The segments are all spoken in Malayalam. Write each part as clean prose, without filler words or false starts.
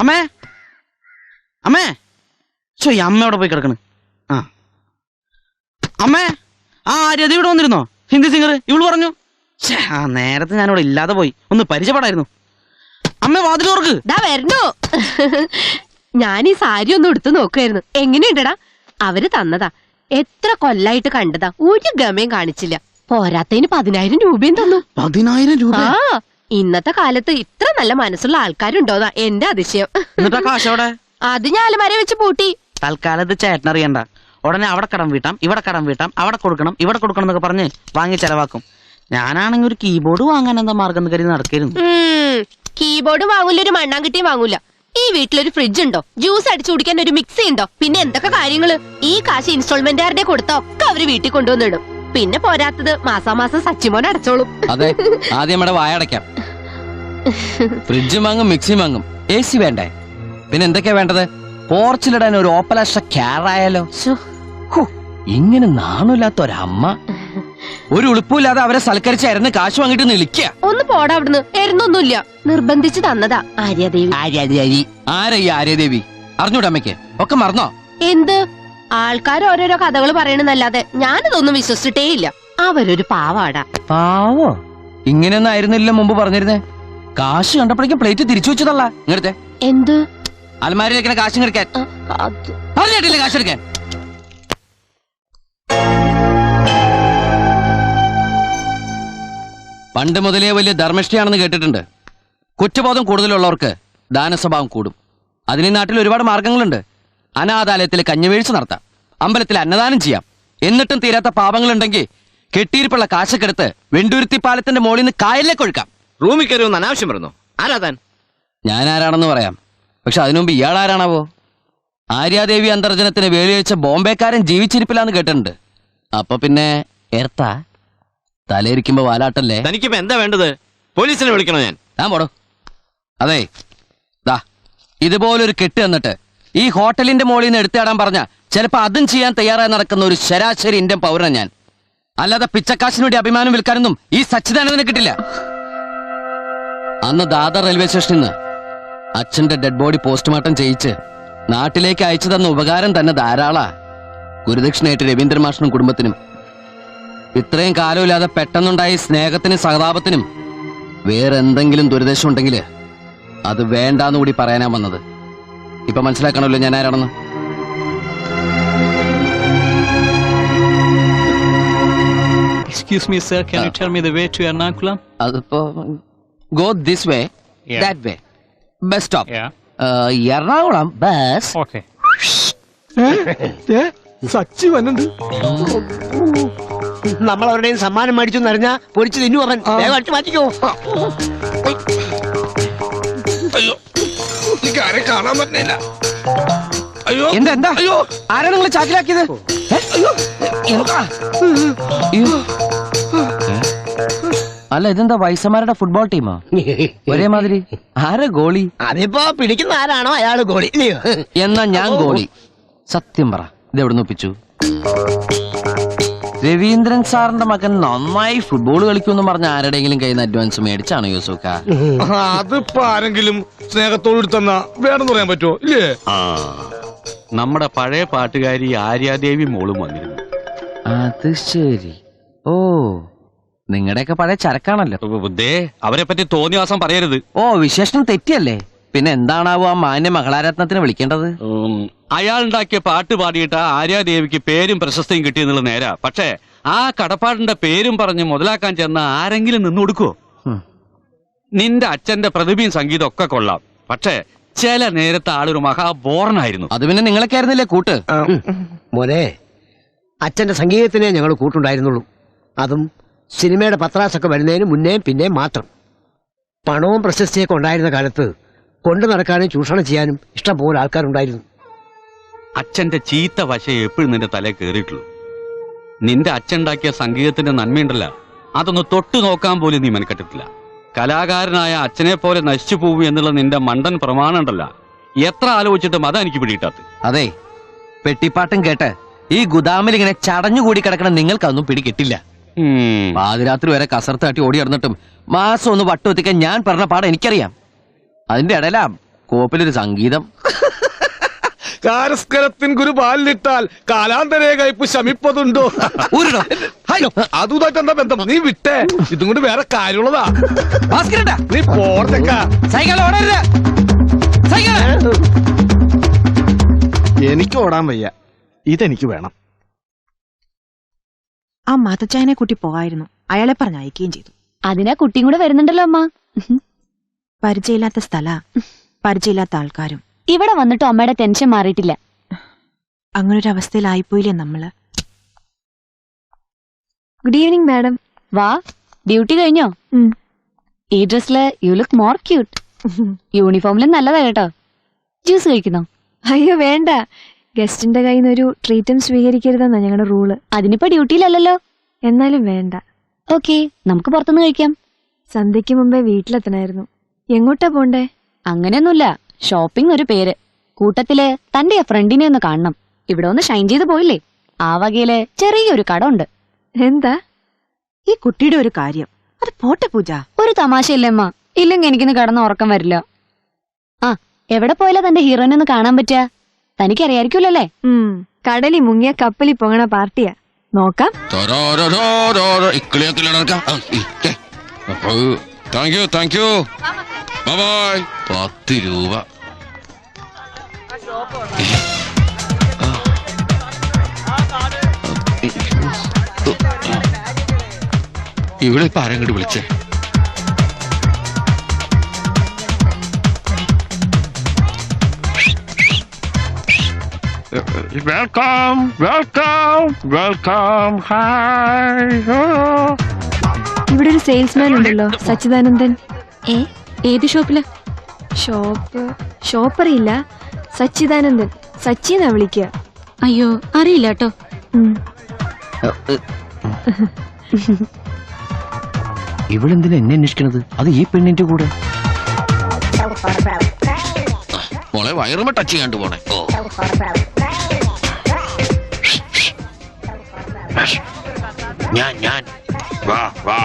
അമ്മേ അമ്മേ ചോ ഈ അമ്മ എവിടെ പോയി കിടക്കണ്? ആ അമ്മേ, ആ രതി ഇവിടെ വന്നിരുന്നോ? ഹിന്ദി സിംഗർ ഇവള് പറഞ്ഞു. ആ നേരത്തെ ഞാനിവിടെ ഇല്ലാതെ പോയി, ഒന്ന് പരിചയപ്പെടായിരുന്നു. അമ്മ വാതിൽ തുറക്ക്. വരണോ? ഞാൻ ഈ സാരി ഒന്ന് എടുത്തു നോക്കുമായിരുന്നു. എങ്ങനെയുണ്ടടാ? അവര് തന്നതാ, എത്ര കൊല്ലായിട്ട് കണ്ടതാ, ഒരു ഗമയും കാണിച്ചില്ല. പോരാത്തതിന് 10,000 രൂപയും തന്നു. 10,000 രൂപ? ആ, ഇന്നത്തെ കാലത്ത് ഇത്ര നല്ല മനസ്സുള്ള ആൾക്കാരുണ്ടോന്നാ എന്റെ അതിശയം. എന്നിട്ടാ കാശോടെ? അത് ഞാൻ അലമാര വെച്ച് പൂട്ടി. തൽക്കാലത്ത് ചേട്ടനറിയണ്ട, ഉടനെ അവിടെ കടം വീട്ടാം, ഇവിടെ കടം വീട്ടാം, അവിടെ കൊടുക്കണം, ഇവിടെ കൊടുക്കണം എന്നൊക്കെ പറഞ്ഞ് വാങ്ങി ചെലവാക്കും. ഞാനാണെങ്കിൽ ഒരു കീബോർഡ് വാങ്ങാൻ എന്താ മാർഗം കരുതി നടക്കരുന്നു. കീബോർഡ് വാങ്ങൂല, ഒരു മണ്ണാങ്കട്ടിയും വാങ്ങൂല. ഈ വീട്ടിലൊരു ഫ്രിഡ്ജ് ഉണ്ടോ? ജ്യൂസ് അടിച്ചു കുടിക്കാൻ ഒരു മിക്സി ഉണ്ടോ? പിന്നെ എന്തൊക്കെ കാര്യങ്ങള്? ഈ കാശ് ഇൻസ്റ്റാൾമെന്റുകാരുടെ കൊടുത്താ ഒക്കെ അവര് വീട്ടിൽ കൊണ്ടുവന്നിടും. പിന്നെ പോരാത്തത് മാസാമാസം സച്ചിമോൻ അടച്ചോളും. അതെ, ആദ്യം നമ്മുടെ വായടയ്ക്കാം. ഫ്രിഡ്ജ് വാങ്ങും, മിക്സി വാങ്ങും, AC വേണ്ടേ? പിന്നെ എന്തൊക്കെയാ വേണ്ടത്? പോർച്ചിലിടാൻ ഒരു ഓപ്പലാഷ ക്യാറായാലോ? ഇങ്ങനെ നാണില്ലാത്ത ഒരമ്മ, ഒരു ഉളുപ്പില്ലാതെ അവരെ സൽക്കരിച്ച് എരന്ന് കാശ് വാങ്ങിട്ട് നിൽക്കുക. ഒന്ന് പോടാ അവിടുന്ന്. എരുന്നൊന്നുമില്ല, നിർബന്ധിച്ച് തന്നതാ ആര്യാദേവി. ആരാ ഈ ആര്യദേവി? അറിഞ്ഞൂടെ അമ്മയ്ക്ക്? ഒക്കെ മറന്നോ? എന്ത്? ആൾക്കാർ ഓരോരോ കഥകൾ പറയണെന്നല്ലാതെ ഞാനിതൊന്നും വിശ്വസിച്ചിട്ടേ ഇല്ല. അവരൊരു പാവാടാ. പാവോ? ഇങ്ങനെയൊന്നും ആയിരുന്നില്ല മുമ്പ് പറഞ്ഞിരുന്നേ. കാശ് കണ്ടപ്പോഴേക്കും പ്ലേറ്റ് തിരിച്ചു വെച്ചതല്ല. ഇങ്ങടുത്തെ എന്ത്? അലമാരിയിലേക്കാണ് കാശ് എടുക്കാൻ. പറഞ്ഞിട്ടില്ല കാശ് എടുക്കാൻ. പണ്ട് മുതലേ വലിയ ധർമ്മിഷ്ഠയാണെന്ന് കേട്ടിട്ടുണ്ട്. കുറ്റബോധം കൂടുതലുള്ളവർക്ക് ദാനസ്വഭാവം കൂടും. അതിന് നാട്ടിൽ ഒരുപാട് മാർഗങ്ങളുണ്ട്. അനാഥാലയത്തിൽ കഞ്ഞിവീഴ്ച നടത്താം, അമ്പലത്തിൽ അന്നദാനം ചെയ്യാം. എന്നിട്ടും തീരാത്ത പാപങ്ങളുണ്ടെങ്കിൽ കെട്ടിയിരിപ്പുള്ള കാശക്കെടുത്ത് വെണ്ടൂരുത്തി പാലത്തിന്റെ മുകളിൽ നിന്ന് കായലിലേക്ക് ഒഴുക്കാം. റൂമിൽ കയറിയൊന്ന് അനാവശ്യം പറഞ്ഞു. ആരാതാൻ? ഞാൻ ആരാണെന്ന് പറയാം, പക്ഷെ അതിനു മുമ്പ് ഇയാൾ ആരാണാവോ? ആര്യാദേവി അന്തർജനത്തിന് വേലിയഴിച്ച ബോംബെക്കാരൻ ജീവിച്ചിരിപ്പില്ലാന്ന് കേട്ടിട്ടുണ്ട്. അപ്പൊ പിന്നെ എർത്താ തലയിരിക്കുമ്പോ വാലാട്ടല്ലേ? തനിക്കിപ്പോ എന്താ വേണ്ടത്? പോലീസിനെ വിളിക്കണോ ഞാൻ? പോടോ. അതെ, ദാ ഇതുപോലൊരു കെട്ട് എന്നിട്ട് ഈ ഹോട്ടലിന്റെ മുകളിൽ നിന്ന് എടുത്തിടാൻ പറഞ്ഞ ചിലപ്പോ അതും ചെയ്യാൻ തയ്യാറായി നടക്കുന്ന ഒരു ശരാശരി ഇന്ത്യൻ പൗരൻ ഞാൻ. അല്ലാതെ പിച്ചക്കാശിന് വേണ്ടി അഭിമാനം വിൽക്കാനൊന്നും ഈ സച്ചിദാനന്ദന് കിട്ടില്ല. അന്ന് ദാദർ റെയിൽവേ സ്റ്റേഷനിൽ നിന്ന് അച്ഛന്റെ ഡെഡ് ബോഡി പോസ്റ്റ്മോർട്ടം ചെയ്യിച്ച് നാട്ടിലേക്ക് അയച്ചു തന്ന ഉപകാരം തന്നെ ധാരാളാ. ഗുരുദക്ഷിണയായിട്ട് രവീന്ദ്രൻ മാഷിനും കുടുംബത്തിനും. ഇത്രയും കാലമില്ലാതെ പെട്ടെന്നുണ്ടായി സ്നേഹത്തിനും സഹതാപത്തിനും വേറെ എന്തെങ്കിലും ദുരിദേശം ഉണ്ടെങ്കിൽ അത് വേണ്ടാന്ന് കൂടി പറയാനാ വന്നത്. ഇപ്പൊ മനസ്സിലാക്കണമല്ലോ ഞാൻ ആരാണെന്ന്. Excuse me, sir. Can you tell me the way to Ernakulam? അതിപ്പോ go this way, Yeah. that way. Bus stop. Yeah. Ernakulam bus. Okay. Sachi വന്നുണ്ട്. നമ്മൾ അവരുടെയും സമ്മാനം മേടിച്ചു എന്നറിഞ്ഞാ പൊരിച്ചു തിന്നു അവൻ. വേഗം അടിച്ചു മാറ്റിക്കോ. അയ്യോ, എനിക്ക് ആരെ കാണാൻ പറ്റില്ല. അയ്യോ, എന്താ അയ്യോ, ആരാ നിങ്ങൾ ചാക്കിലാക്കിയത്? അല്ല, ഇതെന്താ വയസ്സന്മാരുടെ ഫുട്ബോൾ ടീമോ? ഒരേ മാതിരി. ആരാ ഗോളി? അതിപ്പോ പിടിക്കുന്ന ആരാണോ അയാള് ഗോളി. എന്നാ ഞാൻ ഗോളി. സത്യം പറ, ഇതെവിടെ ഒപ്പിച്ചു? രവീന്ദ്രൻ സാറിന്റെ മകൻ നന്നായി ഫുട്ബോൾ കളിക്കുമെന്ന് പറഞ്ഞ ആരുടെയെങ്കിലും കയ്യിൽ നിന്ന് അഡ്വാൻസ് മേടിച്ചാണോ യൂസുക്ക? അതിപ്പോ ആരെങ്കിലും സ്നേഹത്തോട് തന്ന വേണമെന്ന് പറയാൻ പറ്റുമോ? ഇല്ലേ? നമ്മുടെ പഴയ പാട്ടുകാരി ആര്യാദേവി മോളും വന്നിരുന്നു. അത് ശരി. ഓ, നിങ്ങളുടെയൊക്കെ പഴയ ചരക്കാണല്ലോ. അവരെ പറ്റി തോന്നിയ ദിവസം പറയരുത്. ഓ, വിശേഷണം തെറ്റിയല്ലേ? പിന്നെ എന്താണാവോ ആ മാന്യ മകളാരത്നത്തിന് വിളിക്കേണ്ടത്? അയാളുണ്ടാക്കിയ പാട്ട് പാടിയിട്ട് ആര്യാദേവിക്ക് പേരും പ്രശസ്തിയും കിട്ടിയെന്നുള്ള നേരാ. പക്ഷേ ആ കടപ്പാടിന്റെ പേരും പറഞ്ഞ് മുതലാക്കാൻ ചെന്ന ആരെങ്കിലും നിന്ന് കൊടുക്കുവോ? നിന്റെ അച്ഛന്റെ പ്രതിഭയും സംഗീതം ഒക്കെ കൊള്ളാം, പക്ഷേ ചില നേരത്തെ ആളൊരു മഹാബോറനായിരുന്നു. അത് പിന്നെ നിങ്ങളൊക്കെ ആയിരുന്നില്ലേ കൂട്ട്? മോനെ, അച്ഛന്റെ സംഗീതത്തിനെ ഞങ്ങൾ കൂട്ടുണ്ടായിരുന്നുള്ളൂ. അതും സിനിമയുടെ പത്രാസൊക്കെ വരുന്നതിന് മുന്നേയും പിന്നെയും മാത്രം. പണവും പ്രശസ്തിയൊക്കെ ഉണ്ടായിരുന്ന കാലത്ത് കൊണ്ടു നടക്കാനും ചൂഷണം ചെയ്യാനും ഇഷ്ടം പോലെ ആൾക്കാരുണ്ടായിരുന്നു. അച്ഛന്റെ ചീത്ത വശ എപ്പോഴും നിന്റെ തലയിൽ കയറിയിട്ടുള്ളൂ. നിന്റെ അച്ഛനുണ്ടാക്കിയ സംഗീതത്തിന്റെ നന്മയുണ്ടല്ല, അതൊന്ന് തൊട്ടു നോക്കാൻ പോലും നീ മെനക്കെട്ടിട്ടില്ല. കലാകാരനായ അച്ഛനെ പോലെ നശിച്ചു പോവൂ എന്നുള്ള നിന്റെ മണ്ടൻ പ്രമാണം ഉണ്ടല്ല, എത്ര ആലോചിച്ചിട്ടും അതാ എനിക്ക് പിടികിട്ടാത്ത. അതെ, പെട്ടിപ്പാട്ടും കേട്ട് ഈ ഗുദാമിൽ ഇങ്ങനെ ചടഞ്ഞുകൂടി കിടക്കണ നിങ്ങൾക്കൊന്നും പിടികിട്ടില്ല. പാതിരാത്രി വരെ കസർത്ത് തട്ടി ഓടി നടന്നിട്ടും മാസം ഒന്ന് വട്ടുവെത്തിക്കാൻ ഞാൻ പറഞ്ഞ പാഠം എനിക്കറിയാം. അതിന്റെ ഇടയിലാ കോപ്പിലൊരു സംഗീതം. കാരസ്കരത്തിൻ ഗുരു പാലിലിട്ടാൽ കാലാന്തരേ കയ്പ് ശമിപ്പതുണ്ടോ? അതുമായിട്ട് എന്താ ബന്ധം? നീ വിട്ടേ, ഇതും കൊണ്ട് വേറെ കാര്യമുള്ളതാ. നീ പോർത്തേക്കാ. എനിക്ക് ഓടാൻ വയ്യ, ഇതെനിക്ക് വേണം. ആ മാത്തച്ചായനെ കൂട്ടി പോകായിരുന്നു, അയാളെ പറഞ്ഞ് അയക്കുകയും ചെയ്തു. അതിനാ കുട്ടിയും കൂടെ വരുന്നുണ്ടല്ലോ അമ്മ. പരിചയമില്ലാത്ത സ്ഥല, പരിചയമില്ലാത്ത ആൾക്കാരും. ഇവിടെ വന്നിട്ടും അമ്മയുടെ ടെൻഷൻ മാറിയിട്ടില്ല. അങ്ങനൊരു അവസ്ഥയിലായിപ്പോയില്ലേ നമ്മള്. Good evening madam. വാ, ഡ്യൂട്ടി കഴിഞ്ഞോ? ഈ ഡ്രസ്സില് യു ലുക്ക് മോർ ക്യൂട്ട്. യൂണിഫോമിലും നല്ലതാ കേട്ടോ. ജ്യൂസ് കഴിക്കുന്നോ? അയ്യോ വേണ്ട, ഗസ്റ്റിന്റെ കയ്യിൽ നിന്ന് ഒരു ട്രീറ്റും സ്വീകരിക്കരുതെന്നാ ഞങ്ങളുടെ റൂള്. അതിനിപ്പോ ഡ്യൂട്ടിയിലല്ലോ. എന്നാലും വേണ്ട. ഓക്കെ, നമുക്ക് പുറത്തുനിന്ന് കഴിക്കാം. സന്ധ്യയ്ക്ക് മുമ്പേ വീട്ടിലെത്തണായിരുന്നു. എങ്ങോട്ടാ പോണ്ടേ? അങ്ങനെയൊന്നുമില്ല, ഷോപ്പിംഗ് ഒരു പേര്. കൂട്ടത്തില് തന്റെ ഫ്രണ്ടിനെ ഒന്ന് കാണണം. ഇവിടെ ഒന്ന് ഷൈൻ ചെയ്ത് പോയില്ലേ, ആ വകയില് ചെറിയൊരു കട ഉണ്ട്. എന്താ? ഈ കുട്ടിയുടെ ഒരു കാര്യം, അത് പോട്ടെ പൂജ. ഒരു തമാശയില്ലേ അമ്മ? ഇല്ലെങ്കിൽ എനിക്കിന്ന് കിടന്ന് ഉറക്കം വരില്ല. ആ, എവിടെ പോയാലാ തന്റെ ഹീറോയിനെ ഒന്ന് കാണാൻ പറ്റുക? തനിക്കറിയായിരിക്കുമല്ലേ? കടലിൽ മുങ്ങിയ കപ്പലിൽ പോകണ പാർട്ടിയാ. നോക്കാം. Thank you. 10 രൂപ. ഇവിടെ ഇപ്പൊ ആരെങ്കിലും വിളിച്ചേ? Welcome welcome welcome. ഹായ്. ഇവിടെ ഒരു സെയിൽസ്മാൻ ഉണ്ടല്ലോ, സച്ചിദാനന്ദൻ. ഏത് ഷോപ്പില്? ഷോപ്പറിയില്ല, സച്ചിദാനന്ദൻ. സച്ചിന്നാ വിളിക്കുക. അയ്യോ, അറിയില്ല കേട്ടോ. ഇവളെന്തിനാ എന്നെ അന്വേഷിക്കണത്? അത് ഈ പെണ്ണിന്റെ കൂടെ. മോളെ വയറുമ ടച്ച് ചെയ്യാണ്ട് പോണേ. ഞാൻ വാ വാ.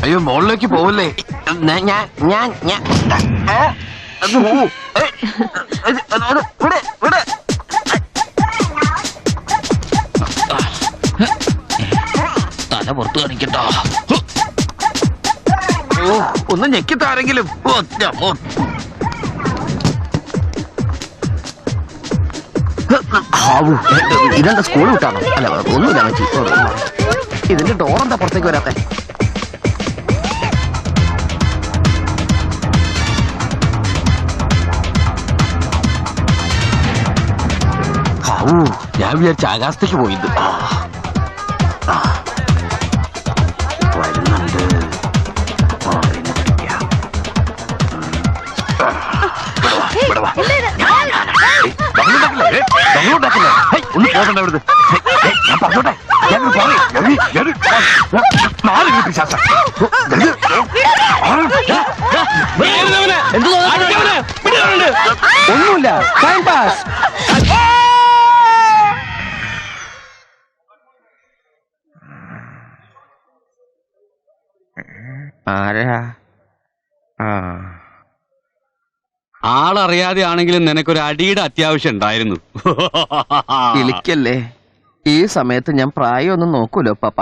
അയ്യോ, മോളിലേക്ക് പോവല്ലേ. തല പുറത്ത് കാണിക്കട്ടോ. ഒന്ന് ഞെക്കിത്താരെങ്കിലും. ഇതെന്താ സ്കൂൾ വിട്ടാണോ? അല്ല, ഒന്നുമില്ല മച്ചി. ഇതിന്റെ ഡോറെന്താ പുറത്തേക്ക് വരാത്തെ? ഞാൻ വിചാരിച്ച ആകാശത്തേക്ക് പോയത്. വരുന്നുണ്ട്. ഒന്ന് പോകണ്ട ഇവിടുന്ന്. ഞാൻ പറഞ്ഞോട്ടെ, ഒന്നുമില്ല. Time pass. ആരാ? ആളറിയാതെ ആണെങ്കിലും നിനക്കൊരു അടിയുടെ അത്യാവശ്യം ഉണ്ടായിരുന്നു. വിളിക്കല്ലേ. ഈ സമയത്ത് ഞാൻ പ്രായമൊന്നും നോക്കൂലോ പാപ്പ.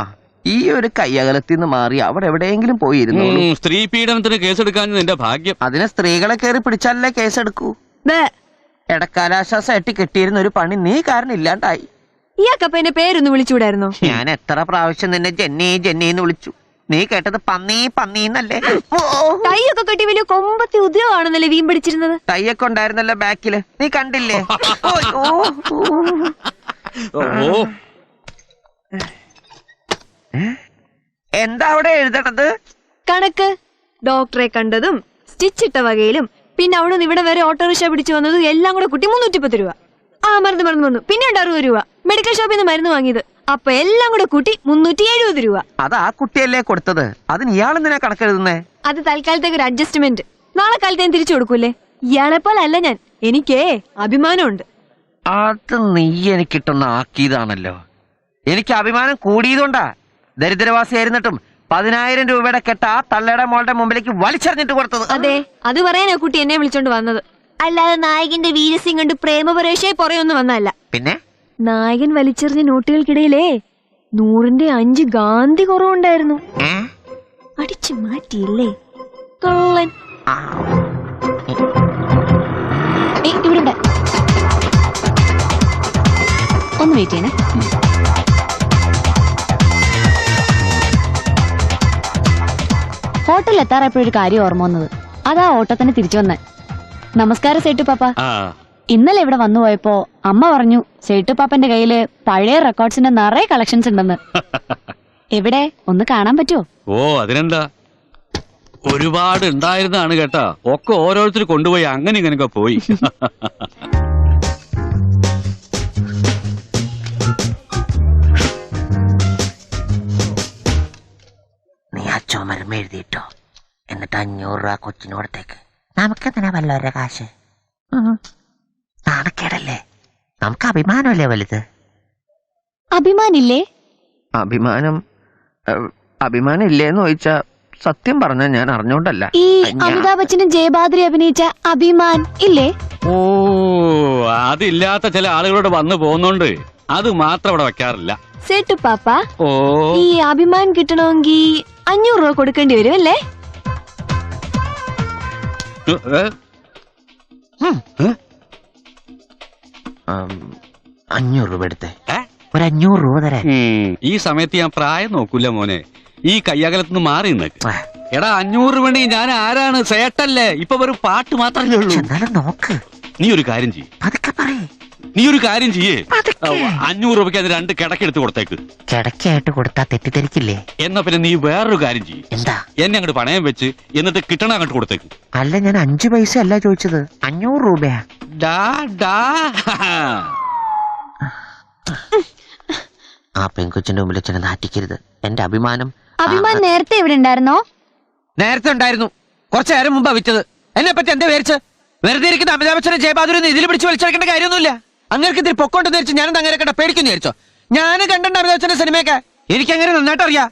ഈ ഒരു കയ്യകലത്തിന്ന് മാറി അവിടെ എവിടെയെങ്കിലും പോയിരുന്നു. സ്ത്രീ പീഡനത്തിന് കേസെടുക്കാൻ നിന്റെ ഭാഗ്യം. അതിനെ സ്ത്രീകളെ കയറി പിടിച്ചാലേ കേസെടുക്കൂ. ഇടക്കാലാശ്വാസമായിട്ട് കിട്ടിയിരുന്ന ഒരു പണി നീ കാരണം ഇല്ലാണ്ടായി. ഇയാൾക്കപ്പ എന്റെ പേരൊന്ന് വിളിച്ചുകൂടായിരുന്നോ? ഞാൻ എത്ര പ്രാവശ്യം നിന്നെ ജെന്നി ജെന്നിന്ന് വിളിച്ചു. നീ കേട്ടത് പന്നി പന്നീന്നല്ലേ? കൈയൊക്കെ കെട്ടി വലിയ കൊമ്പത്തി ഉദ്യോഗമാണെന്നല്ലേ വീം പിടിച്ചിരുന്നത്? കൈയൊക്കെ ഉണ്ടായിരുന്നല്ലോ ബാക്കില്, നീ കണ്ടില്ലേ? എന്താ അവിടെ എഴുതണത്? കണക്ക്. ഡോക്ടറെ കണ്ടതും സ്റ്റിച്ചിട്ട വകയിലും പിന്നെ അവിടെ നിന്ന് ഇവിടെ വരെ ഓട്ടോറിക്ഷ പിടിച്ചു വന്നതും എല്ലാം കൂടെ കൂട്ടി 310 രൂപ. ആ മറന്നു വന്നു. പിന്നെ 60 രൂപ മെഡിക്കൽ ഷോപ്പിൽ നിന്ന് മരുന്ന് വാങ്ങിയത്. അപ്പൊ എല്ലാം കൂടെ കൂട്ടി 370 രൂപ. അത് ആ കുട്ടിയല്ലേ കൊടുത്തത്? അതിന് ഇയാളെന്തിനാ കണക്കെഴുതുന്നേ? അത് തൽക്കാലത്തേക്ക് ഒരു അഡ്ജസ്റ്റ്മെന്റ്. നാളെ കാലത്ത് ഞാൻ തിരിച്ചു കൊടുക്കൂലേ? ഇയാളെ പോലെ അല്ല ഞാൻ. എനിക്കേ അഭിമാനമുണ്ട്. അത് നീ എനിക്കിട്ടൊന്ന് ആക്കിയതാണല്ലോ. എനിക്ക് അഭിമാനം കൂടിയതുകൊണ്ടാ. ദരിദ്രവാസിയായിരുന്നിട്ടും 10,000 രൂപയുടെ കെട്ട ആ തള്ളയുടെ മോളുടെ മുമ്പിലേക്ക് വലിച്ചെറിഞ്ഞിട്ട് കൊടുത്തത്. അതെ, അത് പറയാനാ കുട്ടി എന്നെ വിളിച്ചോണ്ട് വന്നത്. അല്ലാതെ നായകന്റെ വീരസിംഗ് കണ്ട് പ്രേമപരേഷായി പുറയൊന്നും വന്നല്ല. പിന്നെ നായകൻ വലിച്ചെറിഞ്ഞ നോട്ടുകൾക്കിടയിലേ 100ന്റെ 5 ഗാന്ധി കുറവുണ്ടായിരുന്നു. അടിച്ചു മാറ്റിയില്ലേ കള്ളൻ. ഇവിടെ ഒന്ന് വെയിറ്റ് ചെയ്യണേ. ഹോട്ടലിൽ എത്താറായപ്പോഴൊരു കാര്യം ഓർമ്മ വന്നത്. അതാ ഓട്ടത്തിന് തിരിച്ചു വന്നേ. നമസ്കാരം സേട്ടു പാപ്പ. ഇന്നലെ ഇവിടെ വന്നു പോയപ്പോ അമ്മ പറഞ്ഞു സേട്ടു പാപ്പന്റെ കയ്യില് പഴയ റെക്കോർഡ്സിന്റെ നിറയെ കളക്ഷൻസ് ഉണ്ടെന്ന്. എവിടെ ഒന്ന് കാണാൻ പറ്റുമോ? ഓ അതിനെന്താ, ഒരുപാട് ഉണ്ടായിരുന്നാണ് കേട്ടാ. ഒക്കെ ഓരോരുത്തർ കൊണ്ടുപോയി അങ്ങനെ ഇങ്ങനെയൊക്കെ പോയി. നീ ആ ചുമരം എഴുതിയിട്ടോ, എന്നിട്ട് 500 രൂപ കൊച്ചിനോടത്തേക്ക്. നമുക്കെന്തിനാ വല്ലവരുടെ കാശ്? നാണക്കേടല്ലേ? നമുക്ക് അഭിമാനമല്ലേ വലുത്. അഭിമാനില്ലേ? അഭിമാനം ഇല്ലേന്ന് ചോദിച്ചാ സത്യം പറഞ്ഞ ഞാൻ അറിഞ്ഞോണ്ടല്ല. ഈ അമിതാഭ് ബച്ചനും ജയബാദ്രി അഭിനയിച്ച അഭിമാൻ ഇല്ലേ? ഓ അതില്ലാത്ത ചില ആളുകളോട് വന്നു പോകുന്നോണ്ട് അത് മാത്രം ഇവിടെ വെക്കാറില്ല. സേട്ടു പാപ്പ, ഓ ഈ അഭിമാൻ കിട്ടണമെങ്കിൽ 500 രൂപ കൊടുക്കേണ്ടി വരും അല്ലേ? 500 രൂപ എടുത്തേ. ഒരു 500 രൂപ തരാൻ. ഈ സമയത്ത് ഞാൻ പ്രായം നോക്കൂല മോനെ. ഈ കയ്യകലത്തുനിന്ന് മാറി നിന്നേക്ക്. എടാ 500 വേണ്ടി ഞാൻ ആരാണ്? സേട്ടല്ലേ? ഇപ്പൊ ഒരു പാട്ട് മാത്രമല്ലേ ഉള്ളൂ. നോക്ക്. നീ ഒരു കാര്യം ചെയ്യേ. നീ ഒരു കാര്യം ചെയ്യേ. 500 രൂപയ്ക്ക് അത് 2 കിടക്കെടുത്ത് കൊടുത്തേക്ക്. കിടക്കായിട്ട് കൊടുത്താ തെറ്റിദ്ധരിക്കില്ലേ? എന്നാ പിന്നെ നീ വേറൊരു കാര്യം ചെയ്യേ. എന്താ? എന്നെ അങ്ങോട്ട് പണയം വെച്ച് എന്നിട്ട് കിട്ടണ അങ്ങോട്ട് കൊടുത്തേക്ക്. അല്ല, ഞാൻ 5 പൈസ അല്ല ചോദിച്ചത്, 500 രൂപയാ. ആ പെൺകൊച്ചിന്റെ മുമ്പിൽ ചെന്ന് നാറ്റിക്കരുത്. എന്റെ അഭിമാനം. അഭിമാൻ നേരത്തെ ഇവിടെ ഉണ്ടായിരുന്നോ? നേരത്തെ ഉണ്ടായിരുന്നു. കുറച്ചു നേരം മുമ്പാ വിറ്റത്. എന്നെ പറ്റി എന്താ വിചാരിച്ച്? വെറുതെ ഇരിക്കുന്ന അമിതാഭ് ബച്ചനെ ജയബാദുരൊന്നും ഇതിൽ പിടിച്ച് വലിച്ചെടുക്കേണ്ട കാര്യമൊന്നുമില്ല. അങ്ങനെ ഇതിൽ പൊക്കോണ്ടെന്ന് വിചാരിച്ചു ഞാനെന്താ അങ്ങനെ കണ്ട പേടിക്കുന്നു വിചാരിച്ചോ? ഞാൻ കണ്ടിട്ടുണ്ട് അമിതാഭ് ബച്ചന്റെ സിനിമയൊക്കെ. എനിക്കങ്ങനെ നന്നായിട്ട് അറിയാം.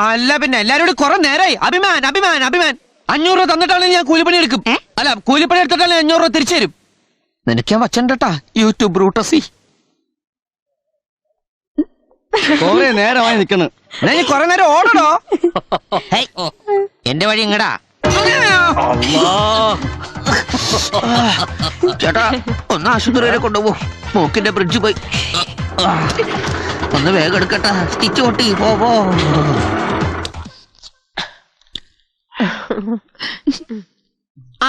അല്ല പിന്നെ എല്ലാവരോടും കുറെ നേരമായി അഭിമാൻ അഭിമാൻ അഭിമാൻ. 500 രൂപ തന്നിട്ടാണെങ്കിൽ ഞാൻ കൂലിപ്പണി എടുക്കും. അല്ല, കൂലിപ്പണി എടുത്തിട്ടാണെങ്കിൽ 500 രൂപ തിരിച്ചു തരും. നിനക്ക് ഞാൻ വച്ചണ്ടാ യൂട്യൂബ് ബ്രൂട്ടസി. കൊറേ നേരമായി നിക്കണ്. കൊറേ നേരം ഓടണോ? എന്റെ വഴി ഇങ്ങടാ. ചേട്ടാ, ഒന്ന് ആശുപത്രി വരെ കൊണ്ടുപോ. മൂക്കിന്റെ ബ്രിഡ്ജ് പോയി. ഒന്ന് വേഗം എടുക്കട്ടാ. സ്റ്റിച്ച് പൊട്ടി. പോ.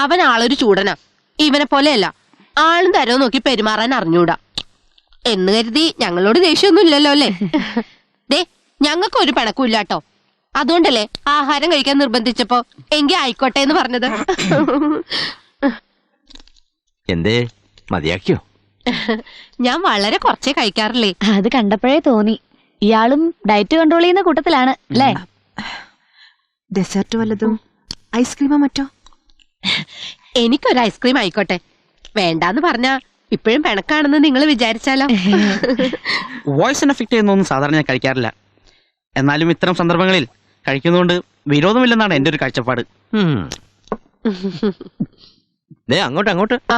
അവൻ ആളൊരു ചൂടനാ. ഇവനെ പോലെയല്ല. ആളും തരവും നോക്കി പെരുമാറാൻ അറിഞ്ഞൂടാ എന്ന് കരുതി ഞങ്ങളോട് ദേഷ്യമൊന്നും ഇല്ലല്ലോ അല്ലേ? ദേ, ഞങ്ങൾക്ക് ഒരു പിണക്കുമില്ലാട്ടോ. അതുകൊണ്ടല്ലേ ആഹാരം കഴിക്കാൻ നിർബന്ധിച്ചപ്പോ എങ്കി ആയിക്കോട്ടെ എന്ന് പറഞ്ഞത്. എന്തേ മതിയാക്കിയോ? ഞാൻ വളരെ കുറച്ചേ കഴിക്കാറില്ലേ. അത് കണ്ടപ്പോഴേ തോന്നി. ഇയാളും ഡയറ്റ് കൺട്രോൾ ചെയ്യുന്ന കൂട്ടത്തിലാണ് അല്ലേ? ഡെസേർട്ട് വല്ലതും, ഐസ്ക്രീമോ മറ്റോ? എനിക്കൊരു ഐസ്ക്രീം ആയിക്കോട്ടെ. വേണ്ടാന്ന് പറഞ്ഞാ ഇപ്പോഴും പിണക്കാണെന്ന് നിങ്ങൾ വിചാരിച്ചാലോ? വോയിസിന് എഫക്ട് ചെയ്യുന്നൊന്നും സാധാരണ ഞാൻ കഴിക്കാറില്ല. എന്നാലും ഇത്തരം സന്ദർഭങ്ങളിൽ കഴിക്കുന്നതുകൊണ്ട് വിരോധമില്ലെന്നാണ് എന്റെ ഒരു കാഴ്ചപ്പാട്. അങ്ങോട്ട് ആ